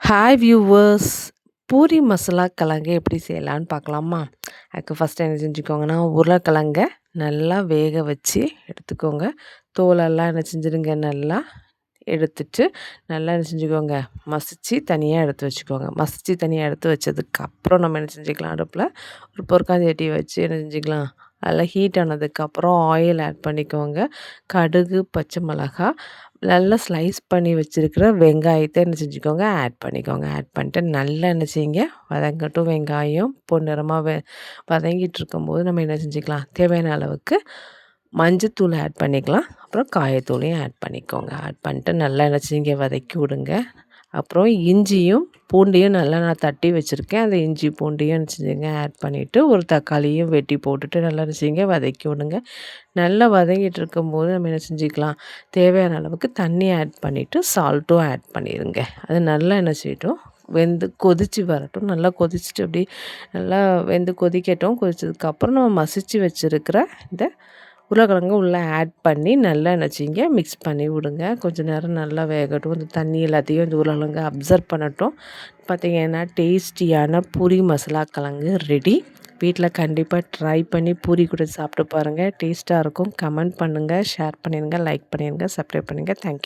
Hi viewers! Puri masala கிழங்கு எப்படி செய்யலான்னு பார்க்கலாமா? அதுக்கு ஃபஸ்ட்டு என்ன செஞ்சுக்கோங்கன்னா, உருளைக்கிழங்க நல்லா வேக வச்சு எடுத்துக்கோங்க. தோலெல்லாம் என்ன செஞ்சுடுங்க நல்லா எடுத்துட்டு, நல்லா என்ன செஞ்சுக்கோங்க, மசிச்சு தனியா எடுத்து வச்சுக்கோங்க. மசிச்சு தனியா எடுத்து வச்சதுக்கப்புறம் நம்ம என்ன செஞ்சுக்கலாம், அடுப்பில ஒரு பொற்காஞ்சட்டிய வச்சு என்ன செஞ்சுக்கலாம், நல்லா ஹீட் ஆனதுக்கப்புறம் ஆயில் ஆட் பண்ணிக்கோங்க. கடுகு, பச்சை மிளகா, நல்லா ஸ்லைஸ் பண்ணி வச்சுருக்கிற வெங்காயத்த என்ன செஞ்சுக்கோங்க, ஆட் பண்ணிக்கோங்க. ஆட் பண்ணிட்டு நல்லா என்ன செய்யுங்க, வதங்கட்டும் வெங்காயம். பொன்னிறமா வதங்கிட்டுருக்கும்போது நம்ம என்ன செஞ்சுக்கலாம், தேவையான அளவுக்கு மஞ்சத்தூள் ஆட் பண்ணிக்கலாம். அப்புறம் காயத்தூளையும் ஆட் பண்ணிக்கோங்க. ஆட் பண்ணிட்டு நல்லா என்ன செய்யுங்க, வதக்கி விடுங்க. அப்புறம் இஞ்சியும் பூண்டையும் நல்லா நான் தட்டி வச்சுருக்கேன். அந்த இஞ்சி பூண்டையும் என்ன செஞ்சுங்க, ஆட் பண்ணிவிட்டு ஒரு தக்காளியும் வெட்டி போட்டுட்டு நல்லா என்ன செய்யுங்க, வதக்கி விடுங்க. நல்லா வதங்கிட்டு இருக்கும்போது நம்ம என்ன செஞ்சுக்கலாம், தேவையான அளவுக்கு தண்ணி ஆட் பண்ணிவிட்டு சால்ட்டும் ஆட் பண்ணிடுங்க. அது நல்லா என்ன செய்யட்டும், வெந்து கொதித்து வரட்டும். நல்லா கொதிச்சுட்டு அப்படியே நல்லா வெந்து கொதிக்கட்டும். கொதிச்சதுக்கப்புறம் நம்ம மசிச்சு வச்சுருக்கிற இந்த உருளைக்கிழங்கு உள்ளே ஆட் பண்ணி நல்லா என்ன செய்யுங்க, மிக்ஸ் பண்ணி விடுங்க. கொஞ்சம் நேரம் நல்லா வேகட்டும். இந்த தண்ணி எல்லாத்தையும் இந்த உருளைக்கிழங்கு அப்சர்வ் பண்ணட்டும். பார்த்திங்கன்னா டேஸ்டியான பூரி மசாலா கிழங்கு ரெடி. வீட்டில் கண்டிப்பாக ட்ரை பண்ணி பூரி கூட சாப்பிட்டு பாருங்கள். டேஸ்ட்டாக இருக்கும். கமெண்ட் பண்ணுங்கள், ஷேர் பண்ணிடுங்க, லைக் பண்ணிடுங்க, சப்ஸ்கிரைப் பண்ணுங்கள். தேங்க்யூ.